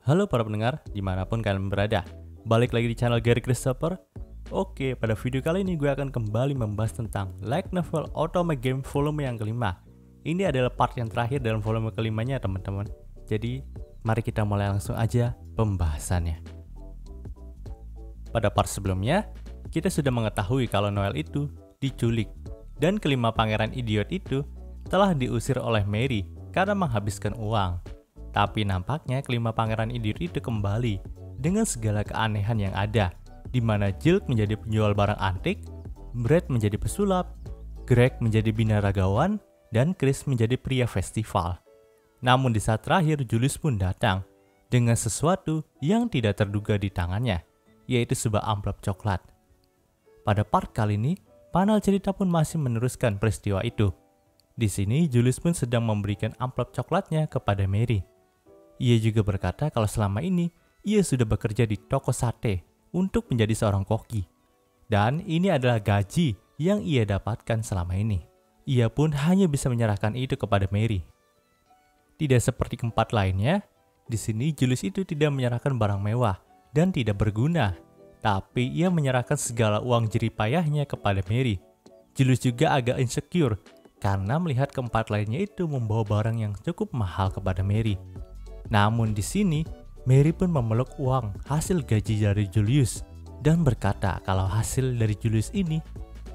Halo para pendengar, dimanapun kalian berada. Balik lagi di channel Gary Christopher. Oke, pada video kali ini gue akan kembali membahas tentang Light Novel Otome Game volume yang kelima. Ini adalah part yang terakhir dalam volume kelimanya teman-teman. Jadi, mari kita mulai langsung aja pembahasannya. Pada part sebelumnya, kita sudah mengetahui kalau Noel itu diculik. Dan kelima pangeran idiot itu telah diusir oleh Mary karena menghabiskan uang. Tapi nampaknya kelima pangeran idiot itu kembali dengan segala keanehan yang ada, di mana Jill menjadi penjual barang antik, Brad menjadi pesulap, Greg menjadi binaragawan, dan Chris menjadi pria festival. Namun di saat terakhir Julius pun datang dengan sesuatu yang tidak terduga di tangannya, yaitu sebuah amplop coklat. Pada part kali ini, panel cerita pun masih meneruskan peristiwa itu. Di sini Julius pun sedang memberikan amplop coklatnya kepada Mary. Ia juga berkata kalau selama ini ia sudah bekerja di toko sate untuk menjadi seorang koki. Dan ini adalah gaji yang ia dapatkan selama ini. Ia pun hanya bisa menyerahkan itu kepada Mary. Tidak seperti keempat lainnya, di sini Julius itu tidak menyerahkan barang mewah dan tidak berguna. Tapi ia menyerahkan segala uang jeripayahnya kepada Mary. Julius juga agak insecure karena melihat keempat lainnya itu membawa barang yang cukup mahal kepada Mary. Namun di sini, Mary pun memeluk uang hasil gaji dari Julius dan berkata kalau hasil dari Julius ini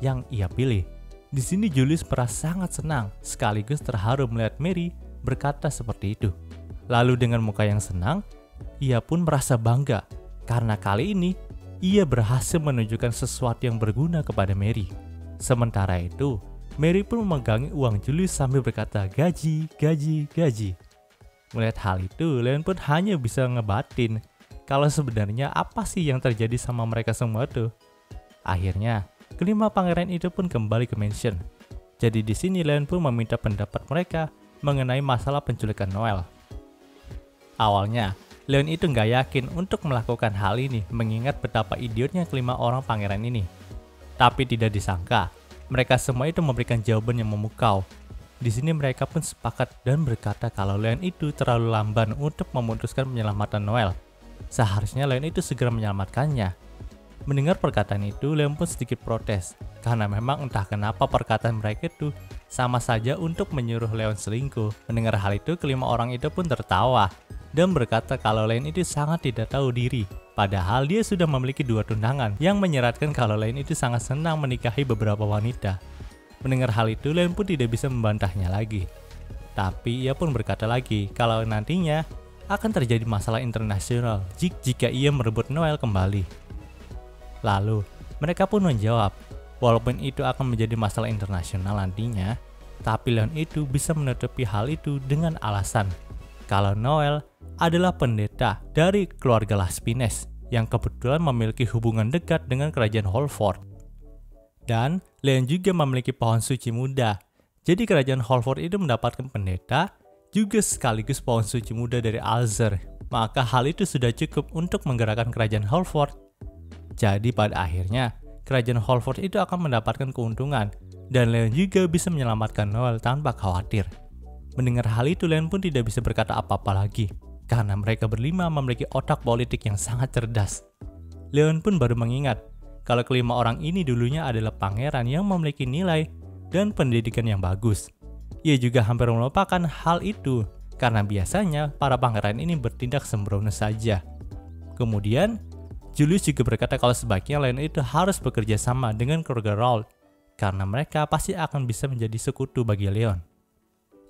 yang ia pilih. Di sini Julius merasa sangat senang sekaligus terharu melihat Mary berkata seperti itu. Lalu dengan muka yang senang, ia pun merasa bangga karena kali ini ia berhasil menunjukkan sesuatu yang berguna kepada Mary. Sementara itu, Mary pun memegangi uang Julius sambil berkata gaji, gaji, gaji. Melihat hal itu, Leon pun hanya bisa ngebatin kalau sebenarnya apa sih yang terjadi sama mereka semua tuh. Akhirnya, kelima pangeran itu pun kembali ke mansion. Jadi di sini Leon pun meminta pendapat mereka mengenai masalah penculikan Noel. Awalnya, Leon itu nggak yakin untuk melakukan hal ini mengingat betapa idiotnya kelima orang pangeran ini. Tapi tidak disangka, mereka semua itu memberikan jawaban yang memukau. Di sini mereka pun sepakat dan berkata kalau Leon itu terlalu lamban untuk memutuskan penyelamatan Noel. Seharusnya Leon itu segera menyelamatkannya. Mendengar perkataan itu, Leon pun sedikit protes karena memang entah kenapa perkataan mereka itu sama saja untuk menyuruh Leon selingkuh. Mendengar hal itu, kelima orang itu pun tertawa dan berkata kalau Leon itu sangat tidak tahu diri. Padahal dia sudah memiliki 2 tunangan yang menyeratkan kalau Leon itu sangat senang menikahi beberapa wanita. Mendengar hal itu, Leon pun tidak bisa membantahnya lagi. Tapi ia pun berkata lagi kalau nantinya akan terjadi masalah internasional jika ia merebut Noel kembali. Lalu, mereka pun menjawab, walaupun itu akan menjadi masalah internasional nantinya, tapi Leon itu bisa menutupi hal itu dengan alasan kalau Noel adalah pendeta dari keluarga Laspines yang kebetulan memiliki hubungan dekat dengan kerajaan Holford. Dan Leon juga memiliki pohon suci muda. Jadi kerajaan Holford itu mendapatkan pendeta juga sekaligus pohon suci muda dari Alzer. Maka hal itu sudah cukup untuk menggerakkan kerajaan Holford. Jadi pada akhirnya kerajaan Holford itu akan mendapatkan keuntungan dan Leon juga bisa menyelamatkan Noel tanpa khawatir. Mendengar hal itu, Leon pun tidak bisa berkata apa-apa lagi karena mereka berlima memiliki otak politik yang sangat cerdas. Leon pun baru mengingat kalau kelima orang ini dulunya adalah pangeran yang memiliki nilai dan pendidikan yang bagus. Ia juga hampir melupakan hal itu karena biasanya para pangeran ini bertindak sembrono saja. Kemudian, Julius juga berkata kalau sebaiknya Leon itu harus bekerja sama dengan keluarga Raoul karena mereka pasti akan bisa menjadi sekutu bagi Leon.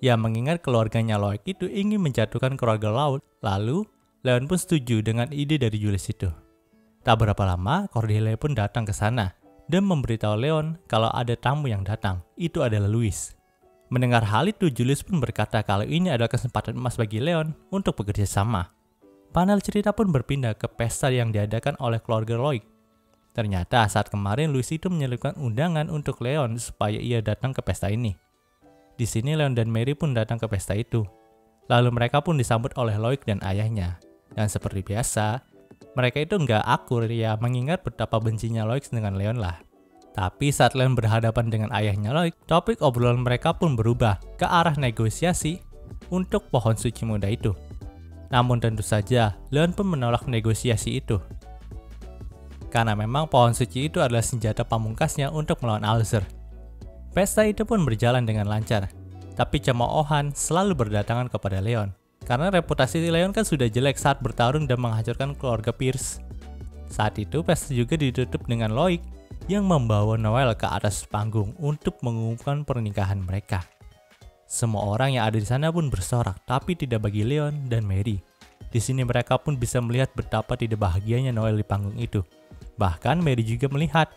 Ya, mengingat keluarganya Loic itu ingin menjatuhkan keluarga Raoul, lalu Leon pun setuju dengan ide dari Julius itu. Tak berapa lama, Cordelia pun datang ke sana dan memberitahu Leon kalau ada tamu yang datang. Itu adalah Louis. Mendengar hal itu, Julius pun berkata kalau ini adalah kesempatan emas bagi Leon untuk bekerja sama. Panel cerita pun berpindah ke pesta yang diadakan oleh keluarga Loic. Ternyata saat kemarin Louis itu menyelipkan undangan untuk Leon supaya ia datang ke pesta ini. Di sini Leon dan Mary pun datang ke pesta itu. Lalu mereka pun disambut oleh Loic dan ayahnya. Dan seperti biasa, mereka itu nggak akur ya mengingat betapa bencinya Loic dengan Leon lah. Tapi saat Leon berhadapan dengan ayahnya Loic, topik obrolan mereka pun berubah ke arah negosiasi untuk pohon suci muda itu. Namun tentu saja, Leon pun menolak negosiasi itu. Karena memang pohon suci itu adalah senjata pamungkasnya untuk melawan Alzur. Pesta itu pun berjalan dengan lancar, tapi cemoohan selalu berdatangan kepada Leon. Karena reputasi Leon kan sudah jelek saat bertarung dan menghancurkan keluarga Pierce. Saat itu pesta juga ditutup dengan Loic yang membawa Noel ke atas panggung untuk mengumumkan pernikahan mereka. Semua orang yang ada di sana pun bersorak, tapi tidak bagi Leon dan Mary. Di sini mereka pun bisa melihat betapa tidak bahagianya Noel di panggung itu. Bahkan Mary juga melihat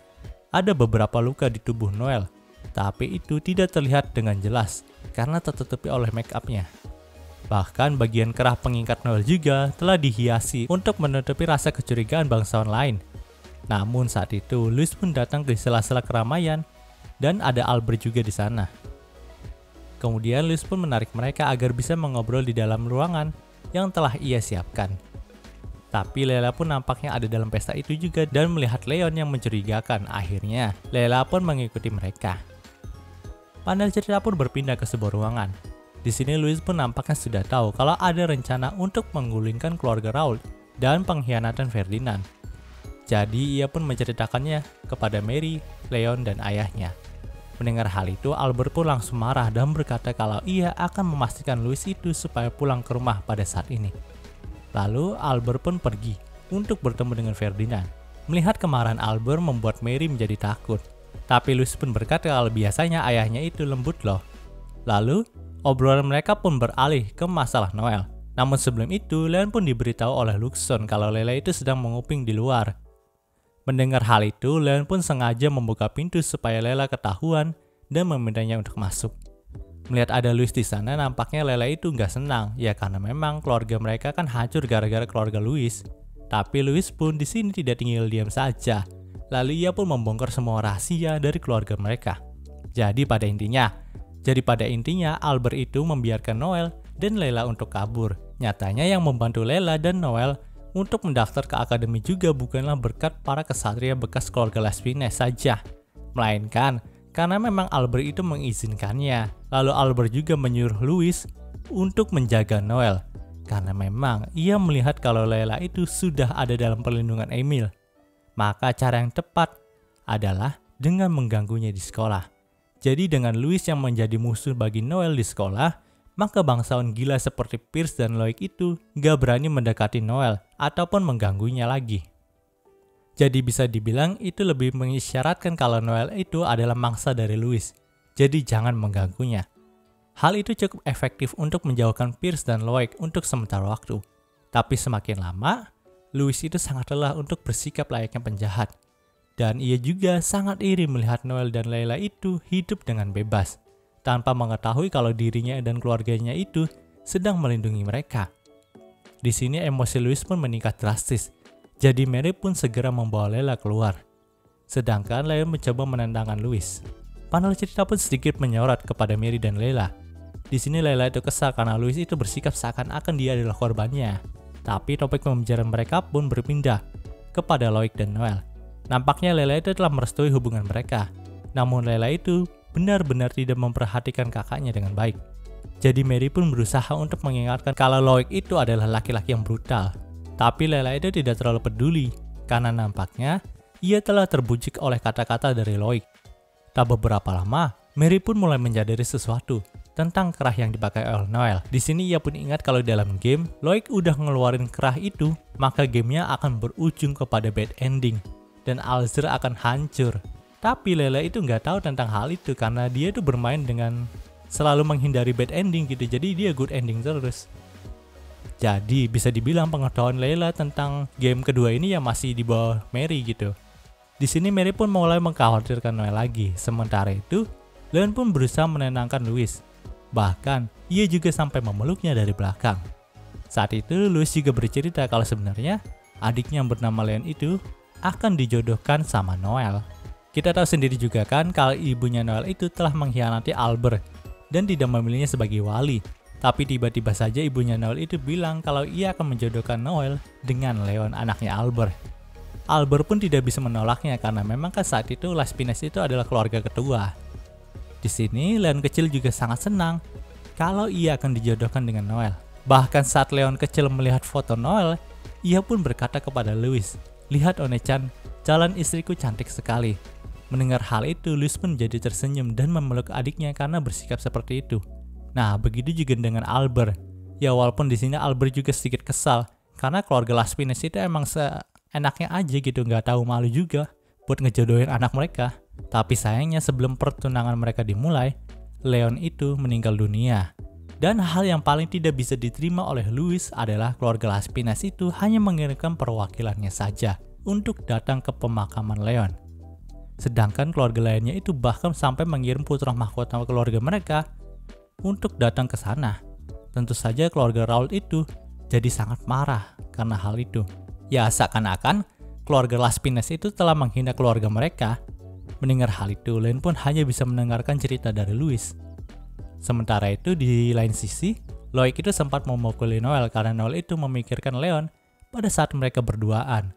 ada beberapa luka di tubuh Noel, tapi itu tidak terlihat dengan jelas karena tertutupi oleh make up-nya. Bahkan bagian kerah pengikat Noel juga telah dihiasi untuk menutupi rasa kecurigaan bangsawan lain. Namun saat itu Louis pun datang ke sela-sela keramaian dan ada Albert juga di sana. Kemudian Louis pun menarik mereka agar bisa mengobrol di dalam ruangan yang telah ia siapkan. Tapi Layla pun nampaknya ada dalam pesta itu juga dan melihat Leon yang mencurigakan. Akhirnya Layla pun mengikuti mereka. Panel cerita pun berpindah ke sebuah ruangan. Di sini Louis pun nampaknya sudah tahu kalau ada rencana untuk menggulingkan keluarga Raoul dan pengkhianatan Ferdinand. Jadi ia pun menceritakannya kepada Mary, Leon, dan ayahnya. Mendengar hal itu, Albert pun langsung marah dan berkata kalau ia akan memastikan Louis itu supaya pulang ke rumah pada saat ini. Lalu Albert pun pergi untuk bertemu dengan Ferdinand. Melihat kemarahan Albert membuat Mary menjadi takut. Tapi Louis pun berkata kalau biasanya ayahnya itu lembut loh. Lalu obrolan mereka pun beralih ke masalah Noel. Namun sebelum itu, Leon pun diberitahu oleh Luxon kalau Layla itu sedang menguping di luar. Mendengar hal itu, Leon pun sengaja membuka pintu supaya Layla ketahuan dan memintanya untuk masuk. Melihat ada Louis di sana, nampaknya Layla itu nggak senang, ya karena memang keluarga mereka kan hancur gara-gara keluarga Louis. Tapi Louis pun di sini tidak tinggal diam saja. Lalu ia pun membongkar semua rahasia dari keluarga mereka. Jadi pada intinya Albert itu membiarkan Noel dan Layla untuk kabur. Nyatanya yang membantu Layla dan Noel untuk mendaftar ke akademi juga bukanlah berkat para kesatria bekas keluarga Lespines saja, melainkan karena memang Albert itu mengizinkannya. Lalu Albert juga menyuruh Louis untuk menjaga Noel, karena memang ia melihat kalau Layla itu sudah ada dalam perlindungan Emil. Maka cara yang tepat adalah dengan mengganggunya di sekolah. Jadi dengan Louis yang menjadi musuh bagi Noel di sekolah, maka bangsawan gila seperti Pierce dan Loic itu gak berani mendekati Noel ataupun mengganggunya lagi. Jadi bisa dibilang itu lebih mengisyaratkan kalau Noel itu adalah mangsa dari Louis. Jadi jangan mengganggunya. Hal itu cukup efektif untuk menjauhkan Pierce dan Loic untuk sementara waktu. Tapi semakin lama, Louis itu sangat lelah untuk bersikap layaknya penjahat. Dan ia juga sangat iri melihat Noel dan Layla itu hidup dengan bebas, tanpa mengetahui kalau dirinya dan keluarganya itu sedang melindungi mereka. Di sini emosi Louis pun meningkat drastis, jadi Mary pun segera membawa Layla keluar. Sedangkan Leon mencoba menendangkan Louis. Panel cerita pun sedikit menyorot kepada Mary dan Layla. Di sini Layla itu kesal karena Louis itu bersikap seakan-akan dia adalah korbannya. Tapi topik pembicaraan mereka pun berpindah kepada Loic dan Noel. Nampaknya Layla itu telah merestui hubungan mereka. Namun Layla itu benar-benar tidak memperhatikan kakaknya dengan baik. Jadi Mary pun berusaha untuk mengingatkan kalau Loic itu adalah laki-laki yang brutal. Tapi Layla itu tidak terlalu peduli, karena nampaknya ia telah terbujuk oleh kata-kata dari Loic. Tak beberapa lama, Mary pun mulai menyadari sesuatu tentang kerah yang dipakai oleh Noel. Di sini ia pun ingat kalau dalam game, Loic udah ngeluarin kerah itu, maka gamenya akan berujung kepada bad ending, dan Alzur akan hancur. Tapi Layla itu nggak tahu tentang hal itu karena dia itu bermain dengan selalu menghindari bad ending gitu, jadi dia good ending terus. Jadi bisa dibilang pengetahuan Layla tentang game kedua ini ya masih di bawah Mary gitu. Di sini Mary pun mulai mengkhawatirkan Noel lagi. Sementara itu, Leon pun berusaha menenangkan Louis. Bahkan, ia juga sampai memeluknya dari belakang. Saat itu, Louis juga bercerita kalau sebenarnya adiknya yang bernama Leon itu akan dijodohkan sama Noel. Kita tahu sendiri juga kan kalau ibunya Noel itu telah mengkhianati Albert dan tidak memilihnya sebagai wali. Tapi tiba-tiba saja ibunya Noel itu bilang kalau ia akan menjodohkan Noel dengan Leon, anaknya Albert. Albert pun tidak bisa menolaknya karena memang kan saat itu Lespines itu adalah keluarga ketua. Di sini Leon kecil juga sangat senang kalau ia akan dijodohkan dengan Noel. Bahkan saat Leon kecil melihat foto Noel, ia pun berkata kepada Louis, "Lihat One-chan, jalan istriku cantik sekali." Mendengar hal itu, Louis pun jadi tersenyum dan memeluk adiknya karena bersikap seperti itu. Nah, begitu juga dengan Albert. Ya walaupun di sini Albert juga sedikit kesal karena keluarga Laspines itu emang seenaknya aja gitu, nggak tahu malu juga buat ngejodohin anak mereka. Tapi sayangnya sebelum pertunangan mereka dimulai, Leon itu meninggal dunia. Dan hal yang paling tidak bisa diterima oleh Louis adalah keluarga Laspines itu hanya mengirimkan perwakilannya saja untuk datang ke pemakaman Leon. Sedangkan keluarga lainnya itu bahkan sampai mengirim putra mahkota keluarga mereka untuk datang ke sana. Tentu saja keluarga Raoul itu jadi sangat marah karena hal itu. Ya seakan-akan keluarga Laspines itu telah menghina keluarga mereka. Mendengar hal itu, Leon pun hanya bisa mendengarkan cerita dari Louis. Sementara itu di lain sisi, Loic itu sempat memukuli Noel karena Noel itu memikirkan Leon pada saat mereka berduaan.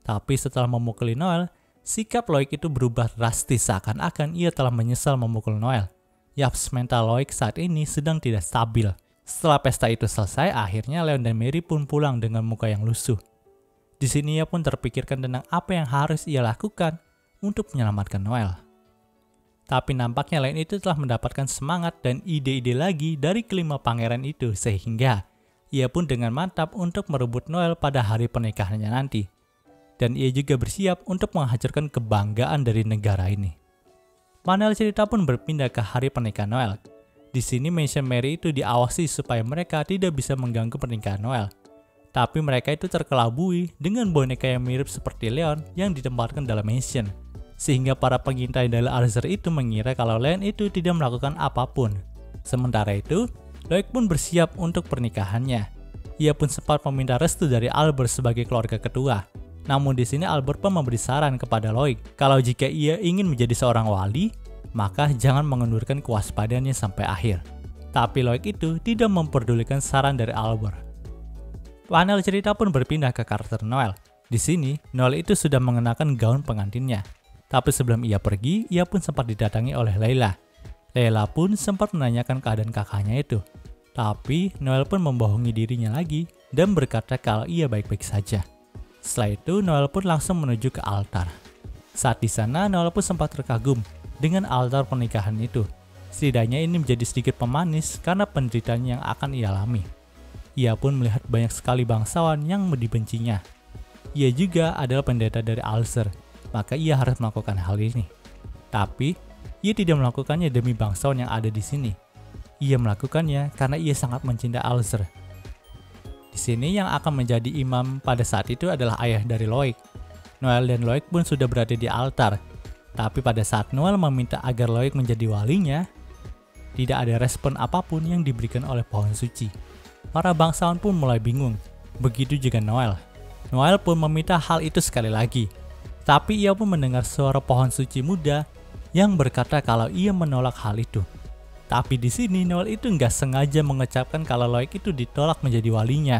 Tapi setelah memukuli Noel, sikap Loic itu berubah drastis seakan-akan ia telah menyesal memukul Noel. Yaps, mental Loic saat ini sedang tidak stabil. Setelah pesta itu selesai, akhirnya Leon dan Mary pun pulang dengan muka yang lusuh. Di sini ia pun terpikirkan tentang apa yang harus ia lakukan untuk menyelamatkan Noel. Tapi nampaknya Leon itu telah mendapatkan semangat dan ide-ide lagi dari kelima pangeran itu sehingga ia pun dengan mantap untuk merebut Noel pada hari pernikahannya nanti. Dan ia juga bersiap untuk menghancurkan kebanggaan dari negara ini. Panel cerita pun berpindah ke hari pernikahan Noel. Di sini mansion Mary itu diawasi supaya mereka tidak bisa mengganggu pernikahan Noel. Tapi mereka itu terkelabui dengan boneka yang mirip seperti Leon yang ditempatkan dalam mansion. Sehingga para pengintai dari Arthur itu mengira kalau Leon itu tidak melakukan apapun. Sementara itu, Loic pun bersiap untuk pernikahannya. Ia pun sempat meminta restu dari Albert sebagai keluarga ketua. Namun di sini Albert pun memberi saran kepada Loic kalau jika ia ingin menjadi seorang wali, maka jangan mengendurkan kewaspadaannya sampai akhir. Tapi Loic itu tidak memperdulikan saran dari Albert. Panel cerita pun berpindah ke karakter Noel. Di sini, Noel itu sudah mengenakan gaun pengantinnya. Tapi sebelum ia pergi, ia pun sempat didatangi oleh Layla. Layla pun sempat menanyakan keadaan kakaknya itu. Tapi Noel pun membohongi dirinya lagi dan berkata kalau ia baik-baik saja. Setelah itu, Noel pun langsung menuju ke altar. Saat di sana, Noel pun sempat terkagum dengan altar pernikahan itu. Setidaknya ini menjadi sedikit pemanis karena penderitaan yang akan ia alami. Ia pun melihat banyak sekali bangsawan yang dibencinya. Ia juga adalah pendeta dari Alzer, maka ia harus melakukan hal ini. Tapi, ia tidak melakukannya demi bangsawan yang ada di sini. Ia melakukannya karena ia sangat mencintai Alzer. Di sini yang akan menjadi imam pada saat itu adalah ayah dari Loic. Noel dan Loic pun sudah berada di altar. Tapi pada saat Noel meminta agar Loic menjadi walinya, tidak ada respon apapun yang diberikan oleh pohon suci. Para bangsawan pun mulai bingung. Begitu juga Noel. Noel pun meminta hal itu sekali lagi. Tapi ia pun mendengar suara pohon suci muda yang berkata kalau ia menolak hal itu. Tapi di sini Noel itu nggak sengaja mengucapkan kalau Loic itu ditolak menjadi walinya.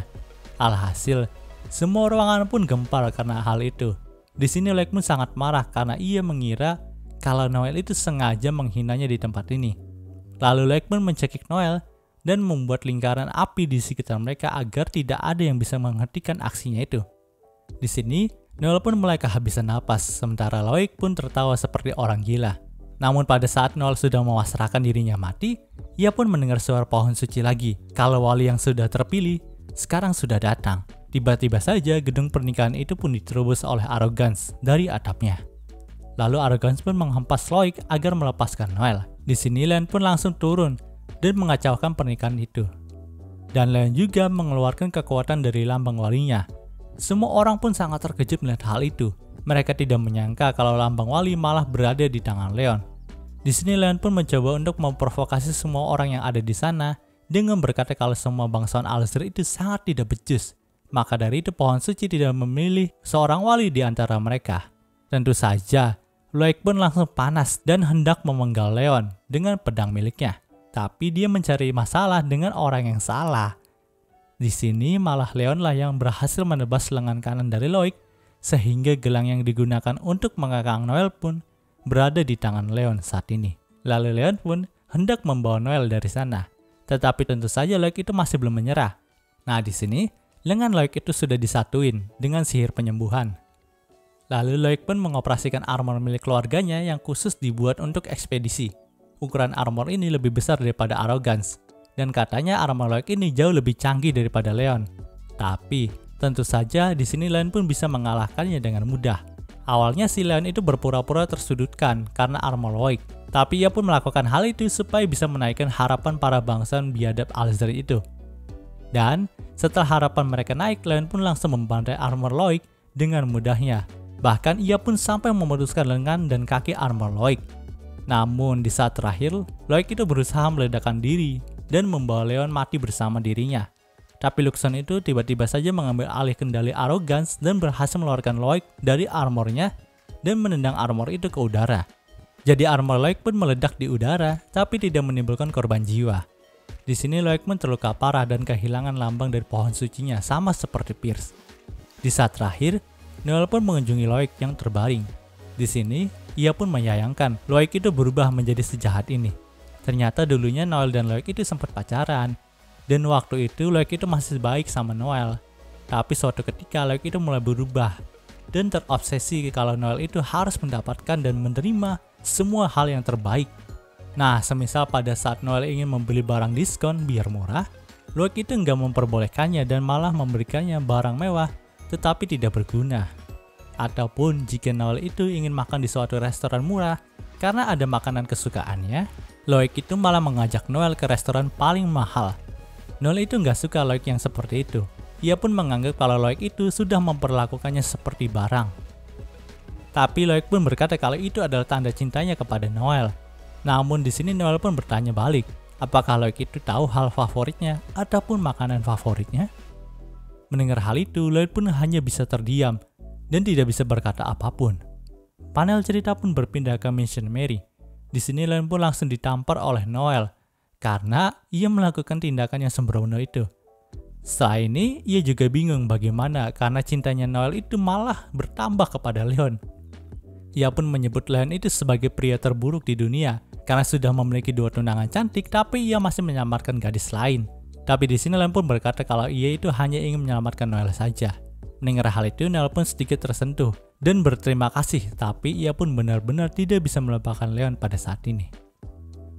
Alhasil, semua ruangan pun gempar karena hal itu. Di sini Loic pun sangat marah karena ia mengira kalau Noel itu sengaja menghinanya di tempat ini. Lalu Loic pun mencekik Noel dan membuat lingkaran api di sekitar mereka agar tidak ada yang bisa menghentikan aksinya itu. Di sini, Noel pun mulai kehabisan napas, sementara Loic pun tertawa seperti orang gila. Namun pada saat Noel sudah mewasrahkan dirinya mati, ia pun mendengar suara pohon suci lagi. Kalau wali yang sudah terpilih, sekarang sudah datang. Tiba-tiba saja gedung pernikahan itu pun diterobos oleh Arrogance dari atapnya. Lalu Arrogance pun menghempas Loic agar melepaskan Noel. Di sini Leon pun langsung turun dan mengacaukan pernikahan itu. Dan Leon juga mengeluarkan kekuatan dari lambang walinya. Semua orang pun sangat terkejut melihat hal itu. Mereka tidak menyangka kalau lambang wali malah berada di tangan Leon. Di sini Leon pun mencoba untuk memprovokasi semua orang yang ada di sana dengan berkata kalau semua bangsawan Alzer itu sangat tidak becus. Maka dari itu pohon suci tidak memilih seorang wali di antara mereka. Tentu saja, Loic pun langsung panas dan hendak memenggal Leon dengan pedang miliknya. Tapi dia mencari masalah dengan orang yang salah. Di sini malah Leon lah yang berhasil menebas lengan kanan dari Loic, sehingga gelang yang digunakan untuk mengekang Noel pun berada di tangan Leon saat ini. Lalu Leon pun hendak membawa Noel dari sana. Tetapi tentu saja Loic itu masih belum menyerah. Nah, di sini lengan Loik itu sudah disatuin dengan sihir penyembuhan. Lalu Loik pun mengoperasikan armor milik keluarganya yang khusus dibuat untuk ekspedisi. Ukuran armor ini lebih besar daripada Arrogance, dan katanya armor Loik ini jauh lebih canggih daripada Leon. Tapi, tentu saja di sini Leon pun bisa mengalahkannya dengan mudah. Awalnya si Leon itu berpura-pura tersudutkan karena armor Loik, tapi ia pun melakukan hal itu supaya bisa menaikkan harapan para bangsawan biadab Alzer itu. Dan, setelah harapan mereka naik, Leon pun langsung membantai armor Loik dengan mudahnya. Bahkan ia pun sampai memutuskan lengan dan kaki armor Loik. Namun di saat terakhir, Loik itu berusaha meledakkan diri dan membawa Leon mati bersama dirinya. Tapi Luxon itu tiba-tiba saja mengambil alih kendali Arrogance dan berhasil mengeluarkan Loik dari armornya dan menendang armor itu ke udara. Jadi armor Loik pun meledak di udara tapi tidak menimbulkan korban jiwa. Di sini Loik pun terluka parah dan kehilangan lambang dari pohon sucinya sama seperti Pierce. Di saat terakhir, Noel pun mengunjungi Loik yang terbaring. Di sini, ia pun menyayangkan Loik itu berubah menjadi sejahat ini. Ternyata dulunya Noel dan Loik itu sempat pacaran. Dan waktu itu Loik itu masih baik sama Noel. Tapi suatu ketika Loik itu mulai berubah dan terobsesi kalau Noel itu harus mendapatkan dan menerima semua hal yang terbaik. Nah, semisal pada saat Noel ingin membeli barang diskon biar murah, Loik itu nggak memperbolehkannya dan malah memberikannya barang mewah tetapi tidak berguna. Ataupun jika Noel itu ingin makan di suatu restoran murah karena ada makanan kesukaannya, Loik itu malah mengajak Noel ke restoran paling mahal. Noel itu nggak suka Loik yang seperti itu. Ia pun menganggap kalau Loik itu sudah memperlakukannya seperti barang. Tapi Loik pun berkata kalau itu adalah tanda cintanya kepada Noel. Namun di sini Noel pun bertanya balik, apakah Loik itu tahu hal favoritnya ataupun makanan favoritnya? Mendengar hal itu, Loik pun hanya bisa terdiam dan tidak bisa berkata apapun. Panel cerita pun berpindah ke Mission Mary. Di sini Leon pun langsung ditampar oleh Noel karena ia melakukan tindakan yang sembrono itu. Setelah ini, ia juga bingung bagaimana karena cintanya Noel itu malah bertambah kepada Leon. Ia pun menyebut Leon itu sebagai pria terburuk di dunia karena sudah memiliki 2 tunangan cantik tapi ia masih menyamarkan gadis lain. Tapi di sini Leon pun berkata kalau ia itu hanya ingin menyelamatkan Noel saja. Mendengar hal itu, Noel pun sedikit tersentuh dan berterima kasih, tapi ia pun benar-benar tidak bisa melupakan Leon pada saat ini.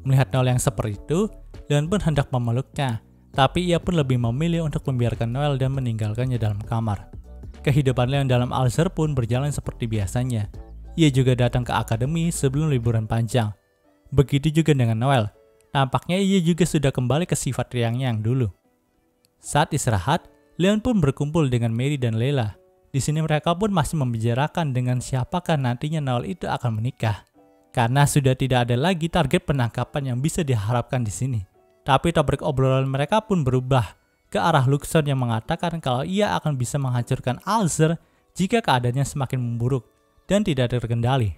Melihat Noel yang seperti itu, Leon pun hendak memeluknya, tapi ia pun lebih memilih untuk membiarkan Noel dan meninggalkannya dalam kamar. Kehidupan Leon dalam Alzer pun berjalan seperti biasanya. Ia juga datang ke akademi sebelum liburan panjang. Begitu juga dengan Noel. Nampaknya ia juga sudah kembali ke sifat riangnya yang dulu. Saat istirahat, Leon pun berkumpul dengan Mary dan Layla. Di sini mereka pun masih membicarakan dengan siapakah nantinya Noel itu akan menikah. Karena sudah tidak ada lagi target penangkapan yang bisa diharapkan di sini. Tapi topik obrolan mereka pun berubah ke arah Luxon yang mengatakan kalau ia akan bisa menghancurkan Alzer jika keadaannya semakin memburuk dan tidak terkendali.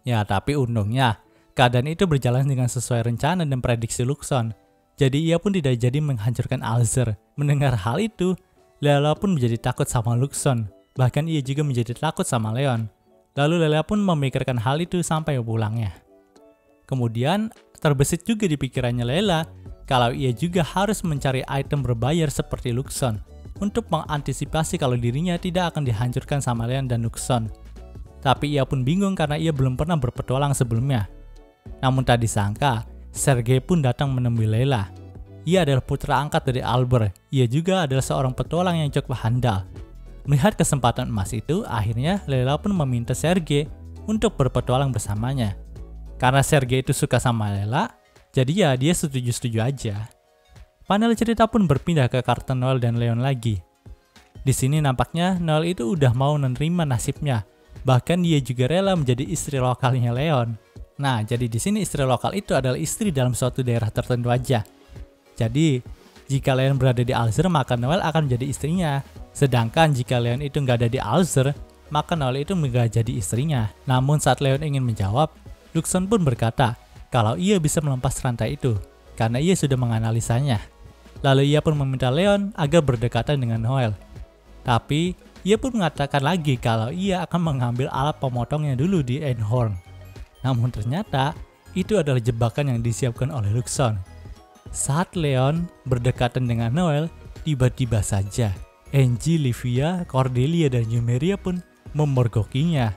Ya, tapi untungnya keadaan itu berjalan dengan sesuai rencana dan prediksi Luxon. Jadi ia pun tidak jadi menghancurkan Alzer. Mendengar hal itu, Layla pun menjadi takut sama Luxon. Bahkan ia juga menjadi takut sama Leon. Lalu Layla pun memikirkan hal itu sampai pulangnya. Kemudian terbesit juga di pikirannya Layla kalau ia juga harus mencari item berbayar seperti Luxon untuk mengantisipasi kalau dirinya tidak akan dihancurkan sama Leon dan Luxon. Tapi ia pun bingung karena ia belum pernah berpetualang sebelumnya. Namun tak disangka, Sergei pun datang menemui Layla. Ia adalah putra angkat dari Albert. Ia juga adalah seorang petualang yang cukup handal. Melihat kesempatan emas itu, akhirnya Layla pun meminta Sergei untuk berpetualang bersamanya. Karena Sergei itu suka sama Layla, jadi ya dia setuju-setuju aja. Panel cerita pun berpindah ke karakter Noel dan Leon lagi. Di sini nampaknya Noel itu udah mau menerima nasibnya. Bahkan dia juga rela menjadi istri lokalnya Leon. Nah, jadi di sini istri lokal itu adalah istri dalam suatu daerah tertentu aja. Jadi, jika Leon berada di Alzer, maka Noel akan menjadi istrinya. Sedangkan jika Leon itu nggak ada di Alzer, maka Noel itu nggak jadi istrinya. Namun saat Leon ingin menjawab, Luxon pun berkata kalau ia bisa melempas rantai itu, karena ia sudah menganalisanya. Lalu ia pun meminta Leon agar berdekatan dengan Noel. Tapi, ia pun mengatakan lagi kalau ia akan mengambil alat pemotongnya dulu di Einhorn. Namun ternyata, itu adalah jebakan yang disiapkan oleh Luxon. Saat Leon berdekatan dengan Noel, tiba-tiba saja Angie, Livia, Cordelia, dan Numeria pun memergokinya.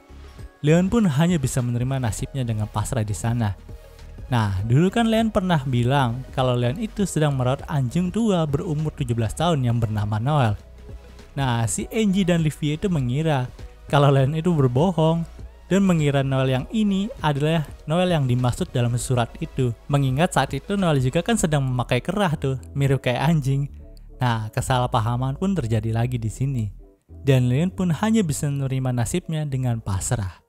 Leon pun hanya bisa menerima nasibnya dengan pasrah di sana. Nah, dulu kan Leon pernah bilang kalau Leon itu sedang merawat anjing tua berumur 17 tahun yang bernama Noel. Nah, si Angie dan Livia itu mengira kalau Leon itu berbohong dan mengira Noel yang ini adalah Noel yang dimaksud dalam surat itu. Mengingat saat itu Noel juga kan sedang memakai kerah tuh, mirip kayak anjing. Nah, kesalahpahaman pun terjadi lagi di sini. Dan Leon pun hanya bisa menerima nasibnya dengan pasrah.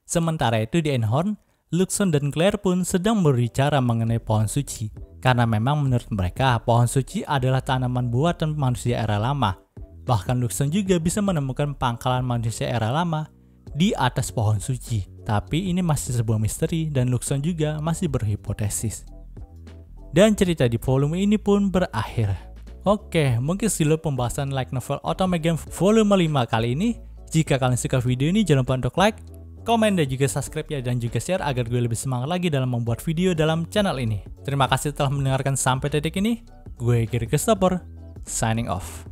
Sementara itu di Einhorn, Luxon dan Claire pun sedang berbicara mengenai pohon suci. Karena memang menurut mereka, pohon suci adalah tanaman buatan manusia era lama. Bahkan Luxon juga bisa menemukan pangkalan manusia era lama di atas pohon suci. Tapi ini masih sebuah misteri dan Luxon juga masih berhipotesis. Dan cerita di volume ini pun berakhir. Oke, mungkin segitu pembahasan Light Novel Otome Game volume 5 kali ini. Jika kalian suka video ini, jangan lupa untuk like, komen, dan juga subscribe ya, dan juga share agar gue lebih semangat lagi dalam membuat video dalam channel ini. Terima kasih telah mendengarkan sampai detik ini. Gue Giri Christopher, signing off.